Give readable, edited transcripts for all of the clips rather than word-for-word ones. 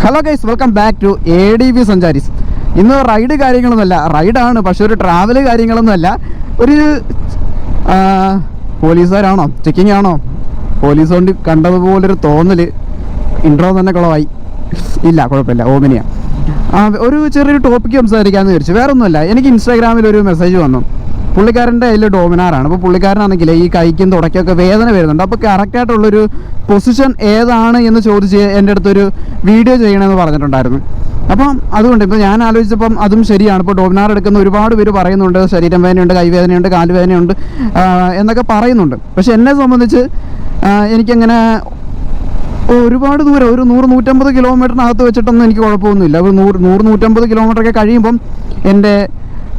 Hello guys, welcome back to ADV Sancharis. ഇന്ന് ride കാര്യങ്ങളൊന്നുമല്ല, റൈഡാണ് പക്ഷെ ഒരു ട്രാവല് കാര്യങ്ങളൊന്നുമല്ല. ഒരു പോലീസുകാരാണോ ചെക്കിങ് ആണോ പോലീസ് കൊണ്ട് കണ്ടതുപോലൊരു തോന്നൽ. ഇൻട്രോ തന്നെ കുളമായി. ഇല്ല കുഴപ്പമില്ല, ഓമിനിയ. ഒരു ചെറിയൊരു ടോപ്പിക്ക് സംസാരിക്കാമെന്ന് വിചാരിച്ചു. വേറെ ഒന്നുമല്ല, എനിക്ക് ഇൻസ്റ്റാഗ്രാമിൽ ഒരു മെസ്സേജ് വന്നു. പുള്ളിക്കാരൻ്റെ കയ്യിൽ ഡോമിനാറാണ്. അപ്പോൾ പുള്ളിക്കാരനാണെങ്കിൽ ഈ കൈക്കും തുടക്കൊക്കെ വേദന വരുന്നുണ്ട്. അപ്പോൾ കറക്റ്റായിട്ടുള്ളൊരു പൊസിഷൻ ഏതാണ് എന്ന് ചോദിച്ച് എൻ്റെ അടുത്തൊരു വീഡിയോ ചെയ്യണമെന്ന് പറഞ്ഞിട്ടുണ്ടായിരുന്നു. അപ്പം അതുകൊണ്ട് ഇപ്പോൾ ഞാൻ ആലോചിച്ചപ്പം അതും ശരിയാണ്. ഇപ്പോൾ ഡോമിനാർ എടുക്കുന്ന ഒരുപാട് പേര് പറയുന്നുണ്ട് ശരീരം വേദനയുണ്ട്, കൈവേദനയുണ്ട്, കാലുവേദനയുണ്ട് എന്നൊക്കെ പറയുന്നുണ്ട്. പക്ഷെ എന്നെ സംബന്ധിച്ച് എനിക്കങ്ങനെ ഒരുപാട് ദൂരം, ഒരു 100-150 കിലോമീറ്ററിനകത്ത് വെച്ചിട്ടൊന്നും എനിക്ക് കുഴപ്പമൊന്നുമില്ല. ഒരു 100-150 കിലോമീറ്ററൊക്കെ കഴിയുമ്പം എൻ്റെ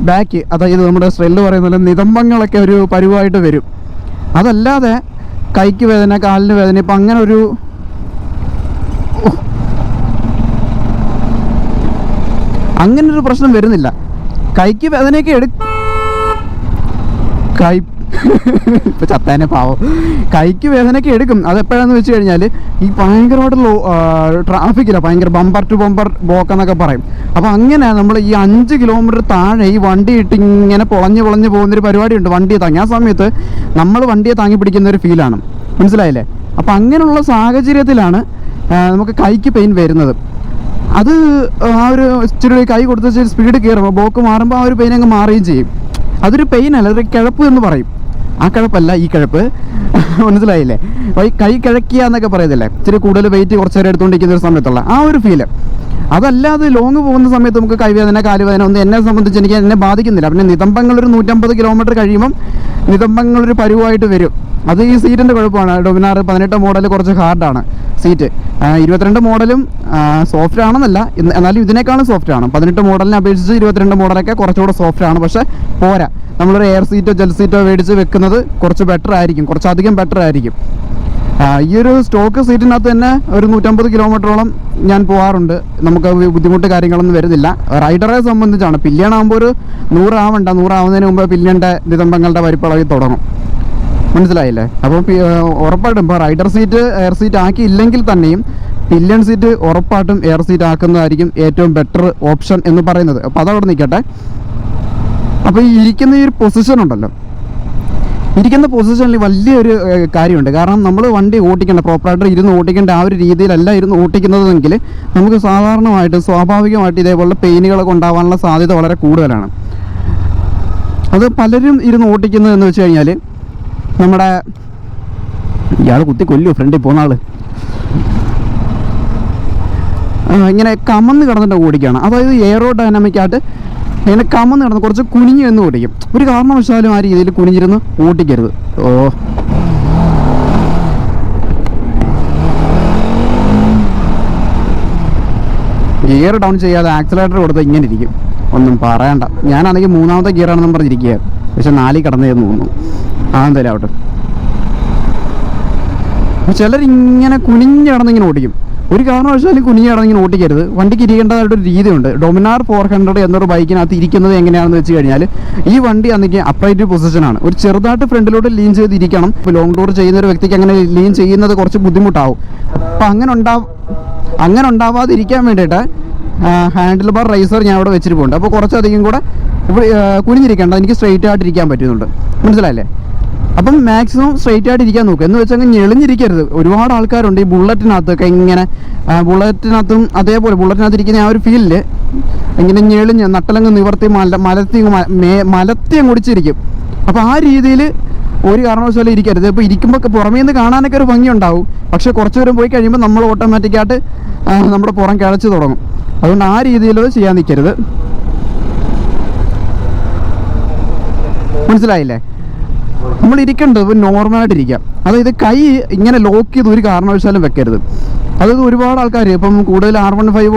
ബാക്ക്, അതായത് നമ്മുടെ സ്ട്രെല്ല് പറയുന്ന നിതംബങ്ങളൊക്കെ ഒരു പരുവായിട്ട് വരും. അതല്ലാതെ കൈക്ക് വേദന, കാലിന് വേദന ഇപ്പം അങ്ങനെ അങ്ങനൊരു പ്രശ്നം വരുന്നില്ല. കൈക്ക് വേദനയൊക്കെ ഇപ്പം ചത്താനെ പാവം. കൈക്ക് വേദനയൊക്കെ എടുക്കും. അതെപ്പോഴാന്ന് വെച്ച് കഴിഞ്ഞാൽ ഈ ഭയങ്കരമായിട്ടുള്ള ട്രാഫിക്കില്ല, ഭയങ്കര ബമ്പർ ടു ബമ്പർ ബ്ലോക്ക് എന്നൊക്കെ പറയും. അപ്പോൾ അങ്ങനെ നമ്മൾ ഈ 5 കിലോമീറ്റർ താഴെ ഈ വണ്ടി ഇട്ട് ഇങ്ങനെ പൊളഞ്ഞ് പോകുന്നൊരു പരിപാടിയുണ്ട്. വണ്ടിയെ താങ്ങി, ആ സമയത്ത് നമ്മൾ വണ്ടിയെ താങ്ങി പിടിക്കുന്ന ഒരു ഫീലാണ്. മനസ്സിലായില്ലേ? അപ്പോൾ അങ്ങനെയുള്ള സാഹചര്യത്തിലാണ് നമുക്ക് കൈക്ക് പെയിൻ വരുന്നത്. അത് ആ ഒരു ഇച്ചിരി കൈ കൊടുത്ത സ്പീഡ് കയറുമ്പോൾ ബ്ലോക്ക് മാറുമ്പോൾ ആ ഒരു പെയിൻ അങ്ങ് മാറുകയും ചെയ്യും. അതൊരു പെയിനല്ല, അതൊരു കിഴപ്പ് എന്ന് പറയും. ആ കിഴപ്പല്ല ഈ കിഴപ്പ്. മനസ്സിലായില്ലേ? കൈ കിഴക്കുക എന്നൊക്കെ പറയത്തില്ലേ, ഇച്ചിരി കൂടുതൽ വെയിറ്റ് കുറച്ച് നേരം എടുത്തുകൊണ്ടിരിക്കുന്ന ഒരു സമയത്തുള്ള ആ ഒരു ഫീല്. അതല്ലാതെ ലോങ് പോകുന്ന സമയത്ത് നമുക്ക് കൈവേദന, കാലുവേദന ഒന്നും എന്നെ സംബന്ധിച്ച് എന്നെ ബാധിക്കുന്നില്ല. പിന്നെ നിതംബങ്ങളൊരു 150 കിലോമീറ്റർ കഴിയുമ്പം നിതംബങ്ങളൊരു പരുവായിട്ട് വരും. അത് ഈ സീറ്റിൻ്റെ കുഴപ്പമാണ്. ഡൊമിനാർ 18 മോഡൽ കുറച്ച് ഹാർഡാണ് സീറ്റ്. 22 മോഡലും സോഫ്റ്റ് ആണെന്നല്ല, എന്നാലും ഇതിനേക്കാളും സോഫ്റ്റ് ആണ്. 18 മോഡലിനെ അപേക്ഷിച്ച് 22 മോഡലൊക്കെ കുറച്ചുകൂടെ സോഫ്റ്റ് ആണ്. പക്ഷേ പോരാ, നമ്മളൊരു എയർ സീറ്റോ ജെൽ സീറ്റോ മേടിച്ച് വെക്കുന്നത് കുറച്ച് ബെറ്റർ ആയിരിക്കും, കുറച്ചധികം ബെറ്റർ ആയിരിക്കും. ഈ ഒരു സ്റ്റോക്ക് സീറ്റിനകത്ത് തന്നെ ഒരു 150 കിലോമീറ്ററോളം ഞാൻ പോകാറുണ്ട്. നമുക്ക് ബുദ്ധിമുട്ട് കാര്യങ്ങളൊന്നും വരുന്നില്ല. റൈഡറെ സംബന്ധിച്ചാണ്. പില്ലിയൺ ആകുമ്പോൾ ഒരു 100 ആവണ്ട, 100 ആവുന്നതിന് മുമ്പ് പില്ലിയൻ്റെ നിതംബങ്ങളുടെ വലിപ്പളവിൽ തുടങ്ങും. മനസ്സിലായില്ലേ? അപ്പോൾ ഉറപ്പായിട്ടും ഇപ്പോൾ റൈഡർ സീറ്റ് എയർ സീറ്റ് ആക്കിയില്ലെങ്കിൽ തന്നെയും പില്ലിയൺ സീറ്റ് ഉറപ്പായിട്ടും എയർ സീറ്റ് ആക്കുന്നതായിരിക്കും ഏറ്റവും ബെറ്റർ ഓപ്ഷൻ എന്ന് പറയുന്നത്. അപ്പോൾ അതവിടെ നിൽക്കട്ടെ. അപ്പോൾ ഈ ഇരിക്കുന്ന ഈ ഒരു പൊസിഷൻ ഉണ്ടല്ലോ, ഇരിക്കുന്ന പൊസിഷനിൽ വലിയൊരു കാര്യമുണ്ട്. കാരണം നമ്മൾ വണ്ടി ഓടിക്കേണ്ട, പ്രോപ്പറായിട്ട് ഇരുന്ന് ഓടിക്കേണ്ട ആ ഒരു രീതിയിലല്ല ഇരുന്ന് ഓടിക്കുന്നതെങ്കിൽ നമുക്ക് സ്വാഭാവികമായിട്ട് ഇതേപോലുള്ള പെയിനുകളൊക്കെ ഉണ്ടാകാനുള്ള സാധ്യത വളരെ കൂടുതലാണ്. അത് പലരും ഇരുന്ന് ഓടിക്കുന്നതെന്ന് വെച്ച് കഴിഞ്ഞാൽ, നമ്മുടെ ഇയാൾ കുത്തി കൊല്ലു ഫ്രണ്ടിൽ പോകുന്ന ആൾ ഇങ്ങനെ കമന്ന് കിടന്നിട്ട് ഓടിക്കുകയാണ്. അതായത് എയറോഡൈനാമിക്കായിട്ട് ഇങ്ങനെ കമന്ന് കിടന്ന് കുറച്ച് കുനിഞ്ഞു എന്ന് ഓടിക്കും. ഒരു കാരണവശാലും ആ രീതിയിൽ കുനിഞ്ഞിരുന്ന് ഓടിക്കരുത്. ഗിയർ ഡൗൺ ചെയ്യാതെ ആക്സിലേറ്റർ കൊടുത്ത് ഇങ്ങനെ ഇരിക്കും, ഒന്നും പറയണ്ട. ഞാനാണെങ്കിൽ 3ാമത്തെ ഗിയറാണെന്നും പറഞ്ഞിരിക്കുക, പക്ഷെ 4 കടന്നതെന്ന് തോന്നുന്നു. എന്തായാലും ആവട്ടെ. ചിലരിങ്ങനെ കുനിഞ്ഞ് കിടന്നിങ്ങനെ ഓടിക്കും. ഒരു കാരണവശാലും കുനിഞ്ഞ് കിടന്നിങ്ങനെ ഓടിക്കരുത്. വണ്ടിക്ക് ഇരിക്കേണ്ടതായിട്ടൊരു രീതിയുണ്ട്. ഡൊമിനാർ 400 എന്നൊരു ബൈക്കിനകത്ത് ഇരിക്കുന്നത് എങ്ങനെയാണെന്ന് വെച്ച് കഴിഞ്ഞാൽ, ഈ വണ്ടി അന്നേക്ക് അപ്രൈറ്റ് പൊസിഷനാണ്. ഒരു ചെറുതായിട്ട് ഫ്രണ്ടിലോട്ട് ലീൻ ചെയ്തിരിക്കണം. ഇപ്പോൾ ലോങ് ടൂർ ചെയ്യുന്ന ഒരു വ്യക്തിക്ക് അങ്ങനെ ലീൻ ചെയ്യുന്നത് കുറച്ച് ബുദ്ധിമുട്ടാവും. അപ്പം അങ്ങനെ ഉണ്ടാവാതിരിക്കാൻ വേണ്ടിയിട്ട് ഹാൻഡിൽ ബാർ റൈസർ ഞാൻ ഇവിടെ വെച്ചിട്ടുണ്ട്. അപ്പോൾ കുറച്ചധികം കൂടെ കുനിഞ്ഞിരിക്കേണ്ട, എനിക്ക് സ്ട്രെയിറ്റ് ആയിട്ട് ഇരിക്കാൻ പറ്റുന്നുണ്ട്. മനസ്സിലായില്ലേ? അപ്പം മാക്സിമം സ്ട്രെയിറ്റ് ആയിട്ട് ഇരിക്കാൻ നോക്കുക. എന്ന് വെച്ചാൽ ഞെളിഞ്ഞിരിക്കരുത്. ഒരുപാട് ആൾക്കാരുണ്ട് ഈ ബുള്ളറ്റിനകത്തൊക്കെ ഇങ്ങനെ, ബുള്ളറ്റിനകത്തും അതേപോലെ ബുള്ളറ്റിനകത്ത് ഇരിക്കുന്ന ആ ഒരു ഫീലിൽ ഇങ്ങനെ ഞെളിഞ്ഞ് നട്ടലങ്ങ് നിവർത്തി മലത്തി മുടിച്ചിരിക്കും. അപ്പോൾ ആ രീതിയിൽ ഒരു കാരണവശാലും ഇരിക്കരുത്. ഇപ്പോൾ ഇരിക്കുമ്പോൾ പുറമേ നിന്ന് കാണാനൊക്കെ ഒരു ഭംഗി ഉണ്ടാവും, പക്ഷേ കുറച്ച് ദൂരം പോയി കഴിയുമ്പോൾ നമ്മൾ ഓട്ടോമാറ്റിക്കായിട്ട് നമ്മുടെ പുറം കിളച്ച് തുടങ്ങും. അതുകൊണ്ട് ആ രീതിയിൽ ചെയ്യാൻ നിൽക്കരുത്. മനസ്സിലായില്ലേ? നമ്മൾ ഇരിക്കേണ്ടത് നോർമലായിട്ട് ഇരിക്കാം. അതായത് കൈ ഇങ്ങനെ ലോക്ക് ചെയ്ത് ഒരു കാരണവശാലും വെക്കരുത്. അതായത് ഒരുപാട് ആൾക്കാർ ഇപ്പം കൂടുതൽ R15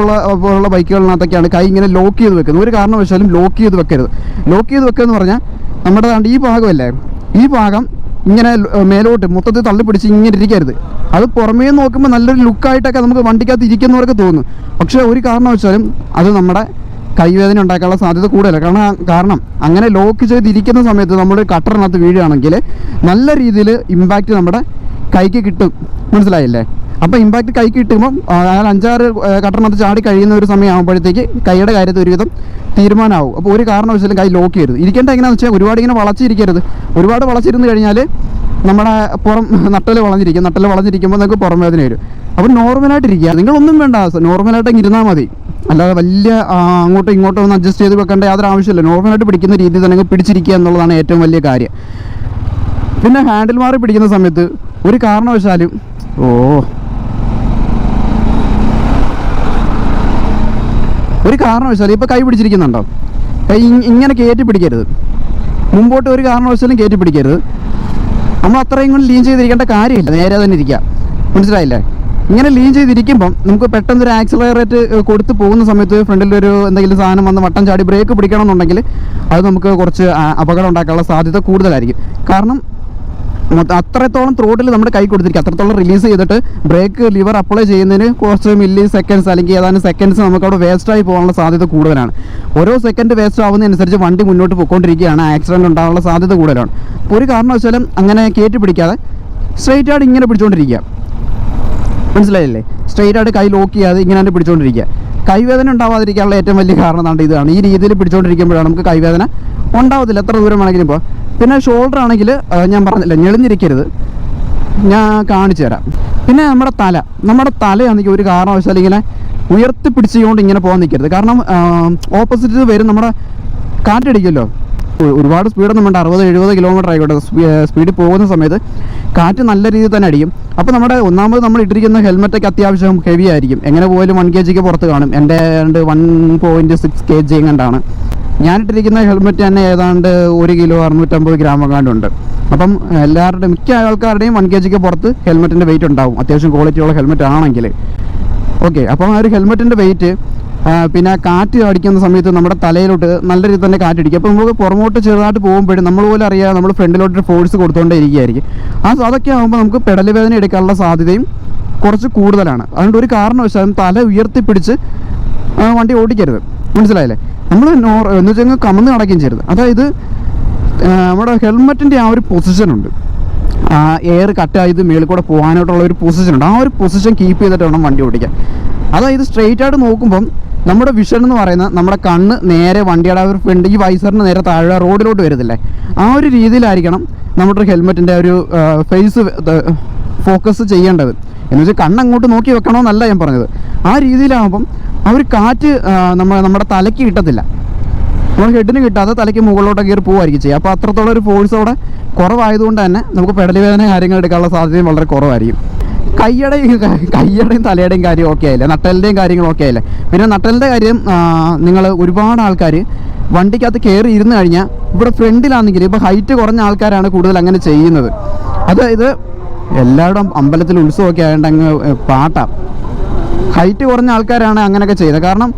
പോലുള്ള ബൈക്കുകളിനകത്തൊക്കെയാണ് കൈ ഇങ്ങനെ ലോക്ക് ചെയ്ത് വെക്കുന്നത്. ഒരു കാരണവശാലും ലോക്ക് ചെയ്ത് വെക്കരുത്. ലോക്ക് ചെയ്ത് വെക്കുക എന്ന് പറഞ്ഞാൽ നമ്മുടെ ഈ ഭാഗമല്ലേ, ഈ ഭാഗം ഇങ്ങനെ മേലോട്ട് മൊത്തത്തിൽ തള്ളിപ്പിടിച്ച് ഇങ്ങനെ ഇരിക്കരുത്. അത് പുറമേ നോക്കുമ്പോൾ നല്ലൊരു ലുക്കായിട്ടൊക്കെ നമുക്ക് വണ്ടിക്കകത്ത് ഇരിക്കുന്നവർക്ക് തോന്നും. പക്ഷേ ഒരു കാരണവശാലും അത് നമ്മുടെ കൈവേദന ഉണ്ടാക്കാനുള്ള സാധ്യത കൂടുതലാണ്. കാരണം അങ്ങനെ ലോക്ക് ചെയ്തിരിക്കുന്ന സമയത്ത് നമ്മൾ കട്ടറിനകത്ത് വീഴുകയാണെങ്കിൽ നല്ല രീതിയിൽ ഇമ്പാക്റ്റ് നമ്മുടെ കൈക്ക് കിട്ടും, മനസ്സിലായില്ലേ? അപ്പോൾ ഇമ്പാക്റ്റ് കൈക്ക് കിട്ടുമ്പോൾ അയാൾ 5-6 കട്ടറിനകത്ത് ചാടി കഴിയുന്ന ഒരു സമയമാകുമ്പോഴത്തേക്ക് കൈയുടെ കാര്യത്തിൽ ഒരുവിധം തീരുമാനമാവും. അപ്പോൾ ഒരു കാരണവശാലും കൈ ലോക്ക് ചെയ്യരുത്. ഇരിക്കേണ്ട എങ്ങനെയാണെന്ന് വെച്ചാൽ ഒരുപാട് ഇങ്ങനെ വളച്ചിരിക്കരുത്. ഒരുപാട് വളച്ചിരുന്ന് കഴിഞ്ഞാൽ നമ്മുടെ പുറം നട്ടൽ വളഞ്ഞിരിക്കുമ്പോൾ നിങ്ങൾക്ക് പുറം വേദന വരും. അപ്പോൾ നോർമലായിട്ടിരിക്കുക, നിങ്ങളൊന്നും വേണ്ട, നോർമലായിട്ട് ഇരുന്നാൽ മതി. അല്ലാതെ വലിയ അങ്ങോട്ടും ഇങ്ങോട്ടും ഒന്ന് അഡ്ജസ്റ്റ് ചെയ്ത് വെക്കേണ്ട യാതൊരു ആവശ്യമില്ല. നോർമലായിട്ട് പിടിക്കുന്ന രീതിയിൽ തന്നെ പിടിച്ചിരിക്കുക എന്നുള്ളതാണ് ഏറ്റവും വലിയ കാര്യം. പിന്നെ ഹാൻഡിൽ മാറി പിടിക്കുന്ന സമയത്ത് ഒരു കാരണവശാലും ഇപ്പോൾ കൈ പിടിച്ചിരിക്കുന്നുണ്ടോ, കൈ ഇങ്ങനെ കയറ്റി പിടിക്കരുത്, മുമ്പോട്ട് ഒരു കാരണവശാലും കയറ്റി പിടിക്കരുത്. നമ്മൾ അത്രയും കൊണ്ട് ലീൻ ചെയ്തിരിക്കേണ്ട കാര്യമില്ല, നേരെ തന്നെ ഇരിക്കുക, മനസ്സിലായില്ലേ? ഇങ്ങനെ ലീൻ ചെയ്തിരിക്കുമ്പം നമുക്ക് പെട്ടെന്നൊരു ആക്സിലറേറ്റ് കൊടുത്ത് പോകുന്ന സമയത്ത് ഫ്രണ്ടിലൊരു എന്തെങ്കിലും സാധനം വന്ന് വട്ടം ചാടി ബ്രേക്ക് പിടിക്കണമെന്നുണ്ടെങ്കിൽ അത് നമുക്ക് കുറച്ച് അപകടം ഉണ്ടാക്കാനുള്ള സാധ്യത കൂടുതലായിരിക്കും. കാരണം അത്രത്തോളം ത്രോട്ടിൽ നമ്മുടെ കൈ കൊടുത്തിരിക്കുക, അത്രത്തോളം റിലീസ് ചെയ്തിട്ട് ബ്രേക്ക് ലിവർ അപ്ലൈ ചെയ്യുന്നതിന് കുറച്ച് മില്ലി സെക്കൻഡ്സ് അല്ലെങ്കിൽ ഏതാനും സെക്കൻഡ്സ് നമുക്ക് അവിടെ വേസ്റ്റായി പോകാനുള്ള സാധ്യത കൂടുതലാണ്. ഓരോ സെക്കൻഡ് വേസ്റ്റ് ആവുന്നതനുസരിച്ച് വണ്ടി മുന്നോട്ട് പോയിക്കൊണ്ടിരിക്കുകയാണ്, ആക്സിഡൻറ്റ് ഉണ്ടാകാനുള്ള സാധ്യത കൂടുതലാണ്. അപ്പോൾ ഒരു കാരണവശാലും അങ്ങനെ കയറ്റി പിടിക്കാതെ സ്ട്രെയിറ്റ് ആയിട്ട് ഇങ്ങനെ പിടിച്ചുകൊണ്ടിരിക്കുക, മനസ്സിലായില്ലേ? സ്ട്രെയിറ്റ് ആയിട്ട് കൈ ലോക്ക് ചെയ്യാതെ ഇങ്ങനെ തന്നെ പിടിച്ചുകൊണ്ടിരിക്കുക. കൈവേദന ഉണ്ടാവാതിരിക്കാനുള്ള ഏറ്റവും വലിയ കാരണം ഇതാണ്. ഈ രീതിയിൽ പിടിച്ചുകൊണ്ടിരിക്കുമ്പോഴാണ് നമുക്ക് കൈവേദന ഉണ്ടാവത്തില്ല, എത്ര ദൂരം വേണമെങ്കിലും ഇപ്പോൾ. പിന്നെ ഷോൾഡർ ആണെങ്കിൽ ഞാൻ പറഞ്ഞില്ല, ഞെളിഞ്ഞിരിക്കരുത്, ഞാൻ കാണിച്ചു തരാം. പിന്നെ നമ്മുടെ തലയാണെങ്കിൽ ഒരു കാരണവശാലും ഇങ്ങനെ ഉയർത്തിപ്പിടിച്ചുകൊണ്ട് ഇങ്ങനെ പോകാൻ നിൽക്കരുത്. കാരണം ഓപ്പോസിറ്റ് വരും, നമ്മുടെ കാറ്റടിക്കുമല്ലോ, ഒരുപാട് സ്പീഡൊന്നും വേണ്ട, 60-70 കിലോമീറ്റർ ആയിക്കോട്ടെ സ്പീഡിൽ പോകുന്ന സമയത്ത് കാറ്റ് നല്ല രീതിയിൽ തന്നെ അടിക്കും. അപ്പോൾ ഒന്നാമത് നമ്മൾ ഇട്ടിരിക്കുന്ന ഹെൽമെറ്റൊക്കെ അത്യാവശ്യം ഹെവി ആയിരിക്കും. എങ്ങനെ പോയാലും 1 kg പുറത്ത് കാണും. എൻ്റെ 1.6 kg എങ്ങാണ്ടാണ് ഞാനിട്ടിരിക്കുന്ന ഹെൽമെറ്റ് തന്നെ. ഏതാണ്ട് 1 കിലോ 650 ഗ്രാം എങ്ങാണ്ടുണ്ട്. അപ്പം മിക്ക ആൾക്കാരുടെയും 1 kg പുറത്ത് ഹെൽമെറ്റിൻ്റെ വെയിറ്റ് ഉണ്ടാവും, അത്യാവശ്യം ക്വാളിറ്റിയുള്ള ഹെൽമെറ്റ് ആണെങ്കിൽ. ഓക്കെ, അപ്പം ആ ഒരു ഹെൽമെറ്റിൻ്റെ വെയിറ്റ് പിന്നെ കാറ്റ് അടിക്കുന്ന സമയത്ത് നമ്മുടെ തലയിലോട്ട് നല്ല രീതിയിൽ തന്നെ കാറ്റടിക്കും. അപ്പോൾ നമുക്ക് പുറമോട്ട് ചെറുതായിട്ട് പോകുമ്പോഴും നമ്മൾ പോലും അറിയാതെ നമ്മൾ ഫ്രണ്ടിലോട്ട് ഫോഴ്സ് കൊടുത്തുകൊണ്ടേ ഇരിക്കുകയായിരിക്കും. അതൊക്കെ ആകുമ്പോൾ നമുക്ക് പെടൽ വേദന എടുക്കാനുള്ള സാധ്യതയും കുറച്ച് കൂടുതലാണ്. അതുകൊണ്ട് ഒരു കാരണവശാലും തല ഉയർത്തിപ്പിടിച്ച് വണ്ടി ഓടിക്കരുത്, മനസ്സിലായില്ലേ? നമ്മൾ എന്ന് വെച്ചാൽ കമന്ന് നടക്കുകയും ചെയ്യരുത്. അതായത് നമ്മുടെ ഹെൽമെറ്റിൻ്റെ ആ ഒരു പൊസിഷനുണ്ട്, എയർ കട്ടായത് മേളിൽ കൂടെ പോകാനായിട്ടുള്ള ഒരു പൊസിഷനുണ്ട്. ആ ഒരു പൊസിഷൻ കീപ്പ് ചെയ്തിട്ട് വേണം വണ്ടി ഓടിക്കാൻ. അതായത് സ്ട്രെയിറ്റ് ആയിട്ട് നോക്കുമ്പം നമ്മുടെ വിഷൻ എന്ന് പറയുന്നത് നമ്മുടെ കണ്ണ് നേരെ വണ്ടിയുടെ ഒരു ഫ്രണ്ട് ഈ വൈസറിന് നേരെ താഴെ റോഡിലോട്ട് വരുന്നില്ലേ, ആ ഒരു രീതിയിലായിരിക്കണം നമ്മുടെ ഹെൽമെറ്റിൻ്റെ ഒരു ഫേസ് ഫോക്കസ് ചെയ്യേണ്ടത്. എന്ന് വെച്ചാൽ കണ്ണങ്ങോട്ട് നോക്കി വെക്കണമെന്നല്ല ഞാൻ പറഞ്ഞത്. ആ രീതിയിലാകുമ്പം ആ ഒരു കാറ്റ് നമ്മുടെ തലയ്ക്ക് കിട്ടത്തില്ല, നമ്മൾ ഹെഡിന് കിട്ടാതെ തലയ്ക്ക് മുകളിലോട്ടൊക്കെ കയറി പോവുമായിരിക്കും ചെയ്യുക. അപ്പോൾ അത്രത്തോളം ഒരു ഫോഴ്സ് അവിടെ കുറവായതുകൊണ്ട് തന്നെ നമുക്ക് പെടൽ വേദന കാര്യങ്ങൾ എടുക്കാനുള്ള സാധ്യതയും വളരെ കുറവായിരിക്കും. കയ്യുടെയും തലയുടെയും കാര്യം ഓക്കെ ആയില്ലേ, നട്ടലിൻ്റെയും കാര്യങ്ങൾ ഓക്കെ ആയില്ലേ. പിന്നെ നട്ടലിൻ്റെ കാര്യം, നിങ്ങൾ ഒരുപാട് ആൾക്കാർ വണ്ടിക്കകത്ത് കയറി ഇരുന്ന് കഴിഞ്ഞാൽ ഇവിടെ ഫ്രണ്ടിലാണെങ്കിൽ ഇപ്പോൾ ഹൈറ്റ് കുറഞ്ഞ ആൾക്കാരാണ് കൂടുതൽ അങ്ങനെ ചെയ്യുന്നത്. അതായത് എല്ലായിടും അമ്പലത്തിൽ ഉത്സവമൊക്കെ ആയതുകൊണ്ട് അങ്ങ് പാട്ടാം, ഹൈറ്റ് കുറഞ്ഞ ആൾക്കാരാണ് അങ്ങനെയൊക്കെ ചെയ്യുന്നത്. കാരണം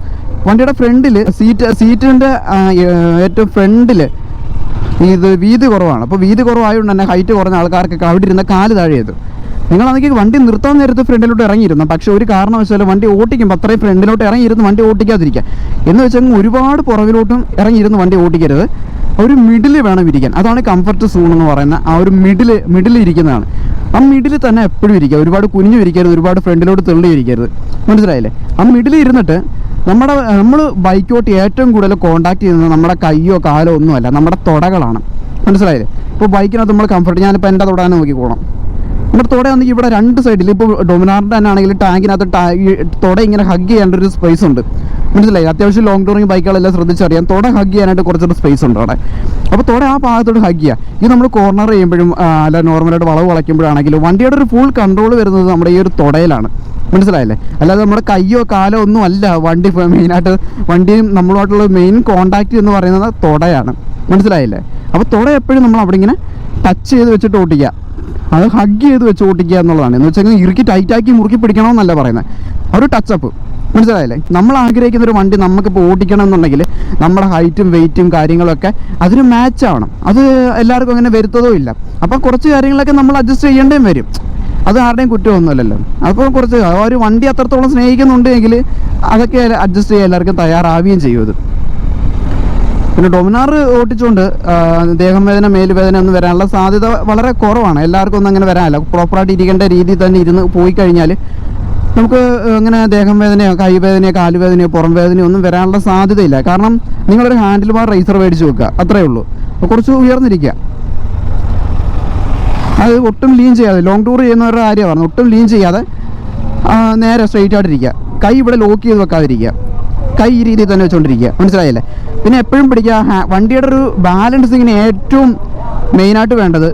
വണ്ടിയുടെ ഫ്രണ്ടിൽ സീറ്റിൻ്റെ ഏറ്റവും ഫ്രണ്ടിൽ വീതി കുറവാണ്. അപ്പോൾ വീതി കുറവായതുകൊണ്ട് തന്നെ ഹൈറ്റ് കുറഞ്ഞ ആൾക്കാർക്കൊക്കെ അവിടെ ഇരുന്ന കാല് താഴെ ചെയ്തു. നിങ്ങളാണെങ്കിൽ വണ്ടി നിർത്താൻ നേരത്ത് ഫ്രണ്ടിലോട്ട് ഇറങ്ങിയിരുന്നു, പക്ഷേ ഒരു കാരണവശാലും വണ്ടി ഓടിക്കുമ്പോൾ അത്രയും ഫ്രണ്ടിലോട്ട് ഇറങ്ങിയിരുന്ന് വണ്ടി ഓടിക്കാതിരിക്കുക. എന്ന് വെച്ചാൽ ഒരുപാട് പുറകിലോട്ടും ഇറങ്ങിയിരുന്ന് വണ്ടി ഓടിക്കരുത്. ഒരു മിഡിൽ വേണം ഇരിക്കാൻ. അതാണ് കംഫർട്ട് സോൺ എന്ന് പറയുന്ന ആ ഒരു മിഡിൽ ഇരിക്കുന്നതാണ്. ആ മിഡിൽ തന്നെ എപ്പോഴും ഇരിക്കുക, ഒരുപാട് കുനിഞ്ഞു ഇരിക്കരുത്, ഒരുപാട് ഫ്രണ്ടിലോട്ട് തെള്ളി ഇരിക്കരുത്, മനസ്സിലായില്ലേ? ആ മിഡിൽ ഇരുന്നിട്ട് നമ്മൾ ബൈക്കോട്ട് ഏറ്റവും കൂടുതൽ കോൺടാക്ട് ചെയ്യുന്നത് നമ്മുടെ കയ്യോ കാലോ ഒന്നുമല്ല, നമ്മുടെ തുടകളാണ്, മനസ്സിലായില്ലേ? ഇപ്പോൾ ബൈക്കിനകത്ത് നമ്മൾ കംഫർട്ട്, ഞാനിപ്പോൾ എൻ്റെ തുടനെ നോക്കിക്കോണം. നമ്മുടെ തുടയാണെങ്കിൽ ഇവിടെ 2 സൈഡിൽ, ഇപ്പോൾ ഡൊമിനാറിൻ്റെ തന്നെ ആണെങ്കിൽ ടാങ്കിനകത്ത് തുട ഇങ്ങനെ ഹഗ് ചെയ്യേണ്ട ഒരു സ്പേസ് ഉണ്ട്, മനസ്സിലായി? അത്യാവശ്യം ലോങ് ടൂറിങ് ബൈക്കുകളെല്ലാം ശ്രദ്ധിച്ചറിയാം, തുട ഹഗ് ചെയ്യാനായിട്ട് കുറച്ചൊരു സ്പേസ് ഉണ്ട് അവിടെ. അപ്പോൾ തുട ആ ഭാഗത്തോട്ട് ഹഗ് ചെയ്യുക. ഇത് നമ്മൾ കോർണർ ചെയ്യുമ്പോഴും അല്ല നോർമലായിട്ട് വളവ് വളയ്ക്കുമ്പോഴാണെങ്കിലും വണ്ടിയുടെ ഒരു ഫുൾ കൺട്രോൾ വരുന്നത് നമ്മുടെ ഈ ഒരു തുടയിലാണ്, മനസ്സിലായില്ലേ? അല്ലാതെ നമ്മുടെ കയ്യോ കാലോ ഒന്നും അല്ല വണ്ടി മെയിനായിട്ട്, വണ്ടിയും നമ്മളുമായിട്ടുള്ള മെയിൻ കോൺടാക്റ്റ് എന്ന് പറയുന്നത് തുടയാണ്, മനസ്സിലായില്ലേ? അപ്പോൾ തുട എപ്പോഴും നമ്മൾ അവിടെ ഇങ്ങനെ ടച്ച് ചെയ്ത് വെച്ചിട്ട് ഓട്ടിക്കുക, അത് ഹഗ് ചെയ്ത് വെച്ച് ഓട്ടിക്കുക എന്നുള്ളതാണ്. എന്ന് വെച്ചാൽ ഇറുക്കി ടൈറ്റാക്കി മുറുക്കി പിടിക്കണമെന്നല്ല പറയുന്നത്, ഒരു ടച്ചപ്പ്, മനസ്സിലായില്ലേ? നമ്മൾ ആഗ്രഹിക്കുന്ന ഒരു വണ്ടി നമുക്കിപ്പോൾ ഓടിക്കണം എന്നുണ്ടെങ്കിൽ നമ്മുടെ ഹൈറ്റും വെയിറ്റും കാര്യങ്ങളൊക്കെ അതിന് മാച്ച് ആവണം. അത് എല്ലാവർക്കും അങ്ങനെ വരുത്തതോ ഇല്ല. അപ്പോൾ കുറച്ച് കാര്യങ്ങളൊക്കെ നമ്മൾ അഡ്ജസ്റ്റ് ചെയ്യേണ്ടതും വരും, അത് ആരുടെയും കുറ്റമൊന്നുമല്ലല്ലോ. അപ്പോൾ കുറച്ച് ഒരു വണ്ടി അത്രത്തോളം സ്നേഹിക്കുന്നുണ്ടെങ്കിൽ അതൊക്കെ അഡ്ജസ്റ്റ് ചെയ്യാൻ എല്ലാവർക്കും തയ്യാറാവുകയും ചെയ്യും. ഇത് പിന്നെ ഡൊമിനാർ ഓട്ടിച്ചുകൊണ്ട് ദേഹം വേദന മേലുവേദന ഒന്നും വരാനുള്ള സാധ്യത വളരെ കുറവാണ്. എല്ലാവർക്കും ഒന്നും അങ്ങനെ വരാനില്ല. പ്രോപ്പറായിട്ട് ഇരിക്കേണ്ട രീതിയിൽ തന്നെ ഇരുന്ന് പോയി കഴിഞ്ഞാൽ നമുക്ക് അങ്ങനെ ദേഹം വേദനയോ കൈവേദനയോ കാലുവേദനയോ പുറം വേദനയോ ഒന്നും വരാനുള്ള സാധ്യതയില്ല. കാരണം നിങ്ങളൊരു ഹാൻഡിൽ ബാർ റേസർ മേടിച്ച് വെക്കുക, അത്രയേ ഉള്ളൂ. അപ്പോൾ കുറച്ച് ഉയർന്നിരിക്കുക, അത് ഒട്ടും ലീൻ ചെയ്യാതെ, ലോങ് ടൂർ ചെയ്യുന്നവരുടെ കാര്യം പറഞ്ഞു, ഒട്ടും ലീൻ ചെയ്യാതെ നേരെ സ്ട്രെയിറ്റ് ആയിട്ടിരിക്കുക. കൈ ഇവിടെ ലോക്ക് ചെയ്ത് വെക്കാതിരിക്കുക, കൈ ഈ രീതിയിൽ തന്നെ വെച്ചുകൊണ്ടിരിക്കുക. മനസ്സിലായില്ലേ? പിന്നെ എപ്പോഴും പിടിക്കുക. വണ്ടിയുടെ ഒരു ബാലൻസിങ്ങിന് ഏറ്റവും മെയിനായിട്ട് വേണ്ടത്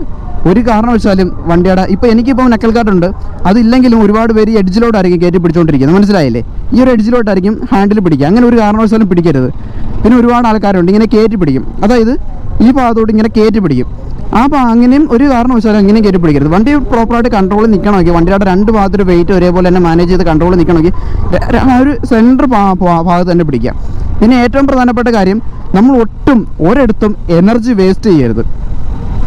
ഒരു കാരണവശാലും വണ്ടിയുടെ ഇപ്പോൾ എനിക്കിപ്പോൾ നക്കൽ കാർഡുണ്ട്, അതില്ലെങ്കിലും ഒരുപാട് പേര് എഡ്ജിലോട്ടായിരിക്കും കയറ്റി പിടിച്ചുകൊണ്ടിരിക്കുന്നത്. മനസ്സിലായില്ലേ? ഈ ഒരു എഡ്ജിലോട്ടായിരിക്കും ഹാൻഡിൽ പിടിക്കുക. അങ്ങനെ ഒരു കാരണവശാലും പിടിക്കരുത്. പിന്നെ ഒരുപാട് ആൾക്കാരുണ്ട് ഇങ്ങനെ കയറ്റി പിടിക്കും, അതായത് ഈ ഭാഗത്തോട്ട് ഇങ്ങനെ കയറ്റി പിടിക്കും. അങ്ങനെയും ഒരു കാരണവശാലും അങ്ങനെയും കയറ്റി പിടിക്കരുത്. വണ്ടി പ്രോപ്പറായിട്ട് കൺട്രോളിൽ നിൽക്കണമെങ്കിൽ, വണ്ടിയുടെ രണ്ട് ഭാഗത്തൊരു വെയിറ്റ് ഒരേപോലെ തന്നെ മാനേജ് ചെയ്ത് കൺട്രോളിൽ നിൽക്കണമെങ്കിൽ ഒരു സെൻറ്റർ ഭാഗത്ത് തന്നെ പിടിക്കുക. പിന്നെ ഏറ്റവും പ്രധാനപ്പെട്ട കാര്യം, നമ്മൾ ഒട്ടും ഒരിടത്തും എനർജി വേസ്റ്റ് ചെയ്യരുത്.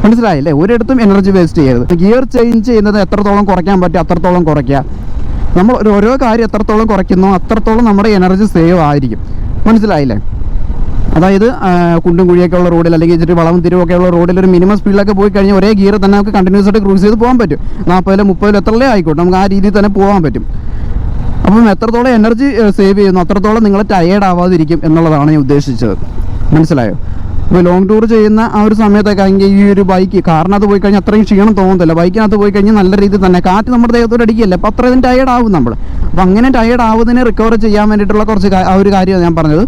മനസ്സിലായില്ലേ? ഒരിടത്തും എനർജി വേസ്റ്റ് ചെയ്യരുത്. ഗിയർ ചേഞ്ച് ചെയ്യുന്നത് എത്രത്തോളം കുറയ്ക്കാൻ പറ്റും അത്രത്തോളം കുറയ്ക്കുക. നമ്മൾ ഓരോ കാര്യം എത്രത്തോളം കുറയ്ക്കുന്നോ അത്രത്തോളം നമ്മുടെ എനർജി സേവ് ആയിരിക്കും. മനസ്സിലായില്ലേ? അതായത് കുണ്ടും കുഴിയൊക്കെ ഉള്ള റോഡിൽ, അല്ലെങ്കിൽ ഇച്ചിരി വളവും തിരിവൊക്കെ ഉള്ള റോഡിൽ ഒരു മിനിമം സ്പീഡിലൊക്കെ പോയി കഴിഞ്ഞാൽ ഒരേ ഗിയർ തന്നെ നമുക്ക് കണ്ടിന്യൂസ് ആയിട്ട് ക്രൂസ് ചെയ്ത് പോകാൻ പറ്റും. 40 30 എത്രയല്ലേ ആയിക്കോട്ടെ, നമുക്ക് ആ രീതിയിൽ തന്നെ പോകാൻ പറ്റും. അപ്പം എത്രത്തോളം എനർജി സേവ് ചെയ്യുന്നു അത്രത്തോളം നിങ്ങൾ ടയേർഡ് ആവാതിരിക്കും എന്നുള്ളതാണ് ഞാൻ ഉദ്ദേശിച്ചത്. മനസ്സിലായോ? ഇപ്പോൾ ലോങ് ടൂർ ചെയ്യുന്ന ആ ഒരു സമയത്തൊക്കെ ആണെങ്കിൽ ഈ ഒരു ബൈക്ക്, കാറിനകത്ത് പോയി കഴിഞ്ഞാൽ അത്രയും ക്ഷീണം തോന്നത്തില്ല. ബൈക്കിനകത്ത് പോയി കഴിഞ്ഞാൽ നല്ല രീതിയിൽ തന്നെ കാറ്റ് നമ്മുടെ ദേഹത്തോട് അടിക്കുകയല്ലേ, അപ്പോൾ അത്രയും ടയേർഡ് ആവും നമ്മൾ. അപ്പോൾ അങ്ങനെ ടയേർഡ് ആവുന്നതിനെ റിക്കവർ ചെയ്യാൻ വേണ്ടിയിട്ടുള്ള കുറച്ച് ആ ഒരു കാര്യമാണ് ഞാൻ പറഞ്ഞത്.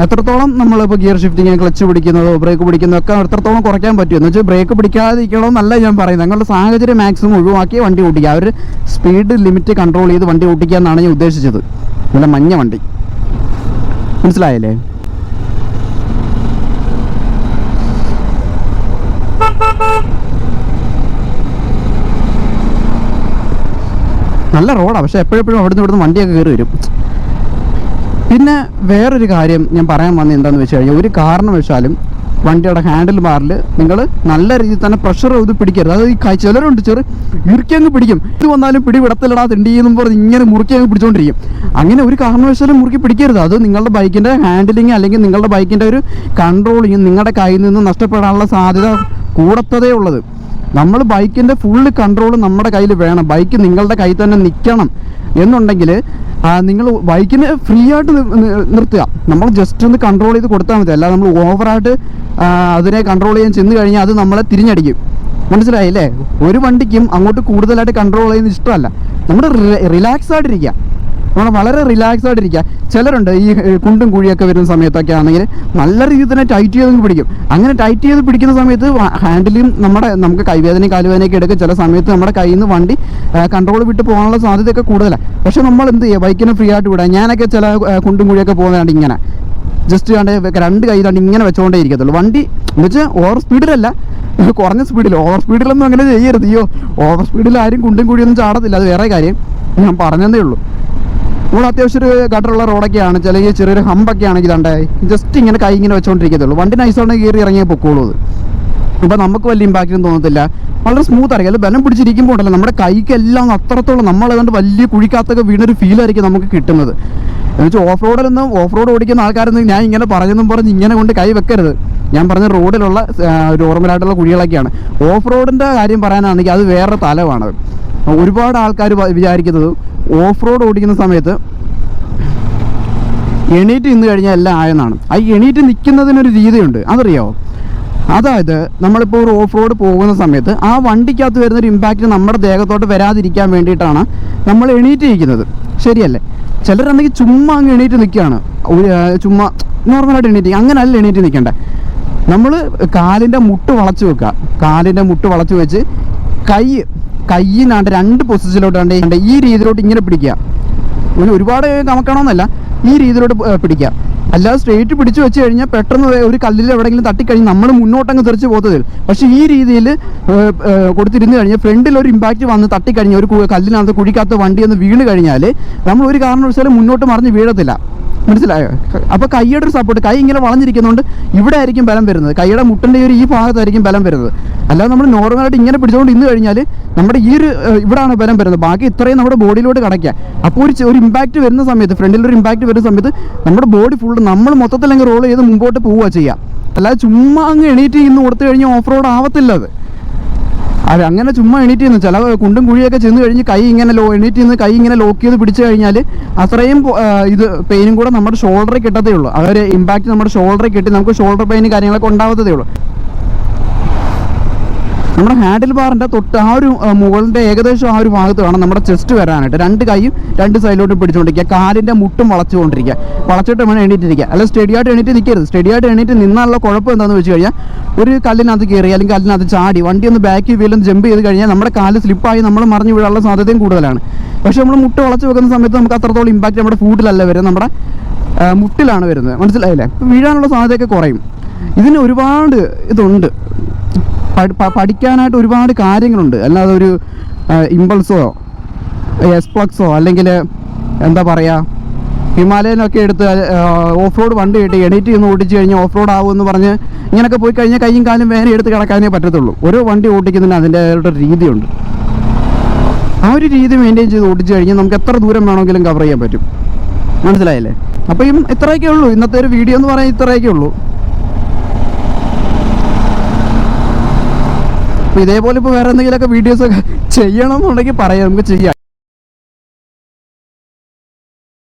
എത്രത്തോളം നമ്മളിപ്പോൾ ഗിയർ ഷിഫ്റ്റിങ്, ക്ലച്ച് പിടിക്കുന്നതോ ബ്രേക്ക് പിടിക്കുന്നതോ ഒക്കെ എത്രത്തോളം കുറയ്ക്കാൻ പറ്റും എന്ന് വെച്ചാൽ ബ്രേക്ക് പിടിക്കാതിരിക്കണമെന്നല്ല ഞാൻ പറയുന്നത്. നിങ്ങളുടെ സാഹചര്യം മാക്സിമം ഒഴിവാക്കി വണ്ടി ഓടിക്കുക, ആ ഒരു സ്പീഡ് ലിമിറ്റ് കൺട്രോൾ ചെയ്ത് വണ്ടി ഓടിക്കുക എന്നാണ് ഞാൻ ഉദ്ദേശിച്ചത്. നല്ല മഞ്ഞ വണ്ടി, മനസ്സിലായല്ലേ? നല്ല റോഡാണ്, പക്ഷേ എപ്പോഴെപ്പോഴും അവിടുന്ന് ഇവിടുന്ന് വണ്ടിയൊക്കെ കയറി വരും. പിന്നെ വേറൊരു കാര്യം ഞാൻ പറയാൻ വന്നത് എന്താണെന്ന് വെച്ച് കഴിഞ്ഞാൽ, ഒരു കാരണവശാലും വണ്ടിയുടെ ഹാൻഡിൽ ബാറിൽ നിങ്ങൾ നല്ല രീതിയിൽ തന്നെ പ്രഷർ ഇത് പിടിക്കരുത്. അത് ഈ ചിലരുണ്ട് ഇറുക്കി അങ്ങ് പിടിക്കും, ഇത് വന്നാലും പിടി വിടത്തിലിടാ തിണ്ടിയെന്നും പറഞ്ഞ് ഇങ്ങനെ മുറുക്കി അങ്ങ് പിടിച്ചുകൊണ്ടിരിക്കും. അങ്ങനെ ഒരു കാരണവശാലും മുറുക്കി പിടിക്കരുത്. അത് നിങ്ങളുടെ ബൈക്കിൻ്റെ ഹാൻഡിലിങ് അല്ലെങ്കിൽ നിങ്ങളുടെ ബൈക്കിൻ്റെ ഒരു കൺട്രോളിങ് നിങ്ങളുടെ കയ്യിൽ നിന്ന് നഷ്ടപ്പെടാനുള്ള സാധ്യത കൂടത്തതേ ഉള്ളത്. നമ്മൾ ബൈക്കിൻ്റെ ഫുള്ള് കൺട്രോൾ നമ്മുടെ കയ്യിൽ വേണം. ബൈക്ക് നിങ്ങളുടെ കയ്യിൽ തന്നെ നിൽക്കണം എന്നുണ്ടെങ്കിൽ നിങ്ങൾ ബൈക്കിന് ഫ്രീ ആയിട്ട് നിർത്തുക. നമ്മൾ ജസ്റ്റ് ഒന്ന് കൺട്രോൾ ചെയ്ത് കൊടുത്താൽ മതി. അല്ലാതെ നമ്മൾ ഓവറായിട്ട് അതിനെ കൺട്രോൾ ചെയ്യാൻ ചെന്ന് കഴിഞ്ഞാൽ അത് നമ്മളെ തിരിഞ്ഞടിക്കും. മനസ്സിലായില്ലേ? ഒരു വണ്ടിക്കും അങ്ങോട്ട് കൂടുതലായിട്ട് കൺട്രോൾ ചെയ്യുന്നത് ഇഷ്ടമല്ല. നമ്മൾ റിലാക്സ് ആയിട്ടിരിക്കുക, നമ്മൾ വളരെ റിലാക്സ് ആയിട്ടിരിക്കുക. ചിലരുണ്ട് ഈ കുണ്ടും കുഴിയൊക്കെ വരുന്ന സമയത്തൊക്കെ ആണെങ്കിൽ നല്ല രീതിയിൽ തന്നെ ടൈറ്റ് ചെയ്ത് പിടിക്കും. അങ്ങനെ ടൈറ്റ് ചെയ്ത് പിടിക്കുന്ന സമയത്ത് ഹാൻഡിലും നമുക്ക് കൈവേദനയും കാലുവേദനയൊക്കെ എടുക്കും. ചില സമയത്ത് നമ്മുടെ കയ്യിൽ നിന്ന് വണ്ടി കൺട്രോൾ വിട്ട് പോകാനുള്ള സാധ്യതയൊക്കെ കൂടുതലാണ്. പക്ഷേ നമ്മൾ എന്ത് ചെയ്യുക, ബൈക്കിനെ ഫ്രീ ആയിട്ട് വിടാം. ഞാനൊക്കെ ചില കുണ്ടും കുഴിയൊക്കെ പോകുന്നതാണ്ട് ഇങ്ങനെ ജസ്റ്റ് രണ്ട് കൈ താണ്ട് ഇങ്ങനെ വെച്ചുകൊണ്ടേ ഇരിക്കത്തുള്ളൂ. വണ്ടി എന്ന് വെച്ചാൽ ഓവർ സ്പീഡിലല്ല, കുറഞ്ഞ സ്പീഡിൽ. ഓവർ സ്പീഡിലൊന്നും അങ്ങനെ ചെയ്യരുത്. ഓവർ സ്പീഡിൽ ആരും കുണ്ടും കുഴിയൊന്നും ചാടത്തില്ല, അത് വേറെ കാര്യം. ഞാൻ പറഞ്ഞതേ ഉള്ളൂ. നമ്മൾ അത്യാവശ്യം ഒരു ഗട്ടറുള്ള റോഡൊക്കെയാണ്, ചില ചെറിയൊരു ഹമ്പൊക്കെ ആണെങ്കിൽ തണ്ടേ ജസ്റ്റ് ഇങ്ങനെ കൈ ഇങ്ങനെ വെച്ചുകൊണ്ടിരിക്കത്തുള്ളൂ. വണ്ടി നൈസാണെങ്കിൽ കയറി ഇറങ്ങിയേ പൊക്കോളൂ. അപ്പോൾ നമുക്ക് വലിയ ഇമ്പാക്റ്റും തോന്നത്തില്ല, വളരെ സ്മൂത്ത് ആയിരിക്കും. അല്ല ബലം പിടിച്ചിരിക്കുമ്പോൾ ഉണ്ടല്ലോ നമ്മുടെ കൈക്കെല്ലാം അത്രത്തോളം നമ്മളതുകൊണ്ട് വലിയ കുഴിക്കകത്തൊക്കെ വീണൊരു ഫീലായിരിക്കും നമുക്ക് കിട്ടുന്നത്. എന്നുവെച്ചാൽ ഓഫ് റോഡ് ഓടിക്കുന്ന ആൾക്കാരൊന്നും ഞാൻ ഇങ്ങനെ പറഞ്ഞെന്നും പറഞ്ഞ് ഇങ്ങനെ കൊണ്ട് കൈ വെക്കരുത്. ഞാൻ പറഞ്ഞ റോഡിലുള്ള നോർമലായിട്ടുള്ള കുഴികളൊക്കെയാണ്. ഓഫ് റോഡിൻ്റെ കാര്യം പറയാനാണെങ്കിൽ അത് വേറെ തലമാണ്. ഒരുപാട് ആൾക്കാർ വിചാരിക്കുന്നത് ഓഫ് റോഡ് ഓടിക്കുന്ന സമയത്ത് എണീറ്റ് നിന്ന് കഴിഞ്ഞാൽ എല്ലാം ആയെന്നാണ്. ആ എണീറ്റ് നിൽക്കുന്നതിനൊരു രീതിയുണ്ട്, അതറിയാമോ? അതായത് നമ്മളിപ്പോൾ ഒരു ഓഫ് റോഡ് പോകുന്ന സമയത്ത് ആ വണ്ടിക്കകത്ത് വരുന്നൊരു ഇമ്പാക്റ്റ് നമ്മുടെ ദേഹത്തോട്ട് വരാതിരിക്കാൻ വേണ്ടിയിട്ടാണ് നമ്മൾ എണീറ്റ് നിൽക്കുന്നത്, ശരിയല്ലേ? ചിലരാണെങ്കിൽ ചുമ്മാ അങ്ങ് എണീറ്റ് നിൽക്കുകയാണ്, ചുമ്മാ നോർമലായിട്ട് എണീറ്റ്. അങ്ങനെയല്ല എണീറ്റ് നിൽക്കേണ്ട. നമ്മൾ കാലിൻ്റെ മുട്ട് വളച്ച് വെക്കുക. കാലിൻ്റെ മുട്ട് വളച്ച് വെച്ച് കൈയിനാണ്ട് രണ്ട് പൊസിഷനിലോട്ടാണ്ട് ഈ രീതിയിലോട്ട് ഇങ്ങനെ പിടിക്കുക. ഒരുപാട് കമക്കണമെന്നല്ല, ഈ രീതിയിലോട്ട് പിടിക്കുക. അല്ലാതെ സ്ട്രെയിറ്റ് പിടിച്ചു വെച്ച് കഴിഞ്ഞാൽ പെട്ടെന്ന് ഒരു കല്ലിൽ എവിടെയെങ്കിലും തട്ടിക്കഴിഞ്ഞാൽ നമ്മൾ മുന്നോട്ടങ്ങ് തെറിച്ച് പോകത്തില്ല. പക്ഷേ ഈ രീതിയിൽ കൊടുത്തിരുന്ന് കഴിഞ്ഞാൽ ഫ്രണ്ടിൽ ഒരു ഇമ്പാക്റ്റ് വന്ന് തട്ടിക്കഴിഞ്ഞാൽ ഒരു കല്ലിനകത്ത് കുഴിക്കകത്ത് വണ്ടി ഒന്ന് വീണ് കഴിഞ്ഞാൽ നമ്മൾ ഒരു കാരണവശാലും മുന്നോട്ട് മറിഞ്ഞ് വീഴത്തില്ല. മനസ്സിലായോ? അപ്പോൾ കൈയുടെ ഒരു സപ്പോർട്ട്, കൈ ഇങ്ങനെ വളഞ്ഞിരിക്കുന്നതുകൊണ്ട് ഇവിടെ ആയിരിക്കും ബലം വരുന്നത്, കൈയുടെ മുട്ടിൻ്റെ ഈ ഭാഗത്തായിരിക്കും ബലം വരുന്നത്. അല്ലാതെ നമ്മൾ നോർമലായിട്ട് ഇങ്ങനെ പിടിച്ചുകൊണ്ട് ഇന്ന് കഴിഞ്ഞാൽ നമ്മുടെ ഈ ഒരു ഇവിടെയാണ് ബലം വരുന്നത്, ബാക്കി ഇത്രയും നമ്മുടെ ബോഡിയിലോട്ട് കിടക്കുക. അപ്പോൾ ഒരു ഇമ്പാക്റ്റ് വരുന്ന സമയത്ത്, ഫ്രണ്ടിലൊരു ഇമ്പാക്റ്റ് വരുന്ന സമയത്ത് നമ്മുടെ ബോഡി ഫുള്ള് നമ്മൾ മൊത്തത്തിൽ അങ്ങ് റോൾ ചെയ്ത് മുമ്പോട്ട് പോവുക ചെയ്യുക. അല്ലാതെ ചുമ്മാ അങ്ങ് എണീറ്റ് ഇന്ന് കൊടുത്തു കഴിഞ്ഞാൽ ഓഫ് റോഡ് ആവത്തില്ല അത് അങ്ങനെ ചുമ്മാ എണീറ്റ് നിന്ന് ചില കുണ്ടും കുഴിയൊക്കെ ചെന്ന് കഴിഞ്ഞ് കൈ ഇങ്ങനെ എണീറ്റ് നിന്ന് കൈ ഇങ്ങനെ ലോക്ക് ചെയ്ത് പിടിച്ചു കഴിഞ്ഞാൽ അത്രയും ഇത് പെയിനും കൂടെ നമ്മുടെ ഷോൾഡറിൽ കിട്ടത്തേ ഉള്ളൂ. അതൊരു ഇമ്പാക്റ്റ് നമ്മുടെ ഷോൾഡറിൽ കിട്ടി നമുക്ക് ഷോൾഡർ പെയിനും കാര്യങ്ങളൊക്കെ ഉണ്ടാവത്തതേ ഉള്ളൂ. നമ്മുടെ ഹാൻഡിൽ ബാറിൻ്റെ തൊട്ട് ആ ഒരു മുകളിൻ്റെ ഏകദേശം ആ ഒരു ഭാഗത്ത് വേണം നമ്മുടെ ചെസ്റ്റ് വരാനായിട്ട്. രണ്ട് കൈയും രണ്ട് സൈഡിലോട്ട് പിടിച്ചുകൊണ്ടിരിക്കുക, കാലിൻ്റെ മുട്ടും വളച്ചുകൊണ്ടിരിക്കുക, വളച്ചിട്ട് വേണം എണീറ്റിരിക്കുക. അല്ല സ്റ്റഡിയായിട്ട് എണീറ്റ് നിൽക്കരുത്. സ്റ്റഡിയായിട്ട് എണീറ്റ് നിന്നുള്ള കുഴപ്പം എന്താണെന്ന് വെച്ച് കഴിഞ്ഞാൽ ഒരു കല്ലിനകത്ത് കയറി അല്ലെങ്കിൽ കല്ലിനകത്ത് ചാടി വണ്ടി ഒന്ന് ബാക്ക് വീലും ജമ്പ് ചെയ്ത് കഴിഞ്ഞാൽ നമ്മുടെ കാല് സ്ലിപ്പായി നമ്മൾ മറിഞ്ഞു വീഴാനുള്ള സാധ്യതയും കൂടുതലാണ്. പക്ഷേ നമ്മൾ മുട്ട് വളച്ച് വെക്കുന്ന സമയത്ത് നമുക്ക് അത്രത്തോളം ഇമ്പാക്റ്റ് നമ്മുടെ ഫൂട്ടിലല്ല വരുന്നത്, നമ്മുടെ മുട്ടിലാണ് വരുന്നത്. മനസ്സിലായില്ലേ? വീഴാനുള്ള സാധ്യതയൊക്കെ കുറയും. ഇതിന് ഒരുപാട് ഇതുണ്ട്, പഠിക്കാനായിട്ട് ഒരുപാട് കാര്യങ്ങളുണ്ട്. അല്ലാതെ ഒരു ഇമ്പൾസോ എസ്പ്ലക്സോ അല്ലെങ്കിൽ എന്താ പറയുക ഹിമാലയനൊക്കെ എടുത്ത് ഓഫ് റോഡ് വണ്ടി കിട്ടി എഡിറ്റ് ചെയ്ത് ഓടിച്ച് കഴിഞ്ഞാൽ ഓഫ് റോഡ് ആവുമെന്ന് പറഞ്ഞ് ഇങ്ങനെയൊക്കെ പോയി കഴിഞ്ഞാൽ കൈയും കാലും വേറെ എടുത്ത് കിടക്കാനേ പറ്റത്തുള്ളൂ. ഓരോ വണ്ടി ഓടിക്കുന്നതിന് അതിൻ്റെതായിട്ടൊരു രീതിയുണ്ട്. ആ ഒരു രീതി മെയിൻറ്റെയിൻ ചെയ്ത് ഓടിച്ച് കഴിഞ്ഞാൽ നമുക്ക് എത്ര ദൂരം വേണമെങ്കിലും കവർ ചെയ്യാൻ പറ്റും. മനസ്സിലായില്ലേ? അപ്പോൾ ഇത്രയൊക്കെ ഉള്ളൂ ഇന്നത്തെ ഒരു വീഡിയോ എന്ന് പറയാൻ, ഇത്രയൊക്കെ ഉള്ളൂ. അപ്പോൾ ഇതേപോലെ ഇപ്പോൾ വേറെ എന്തെങ്കിലുമൊക്കെ വീഡിയോസൊക്കെ ചെയ്യണമെന്നുണ്ടെങ്കിൽ പറയാം, നമുക്ക് ചെയ്യാം.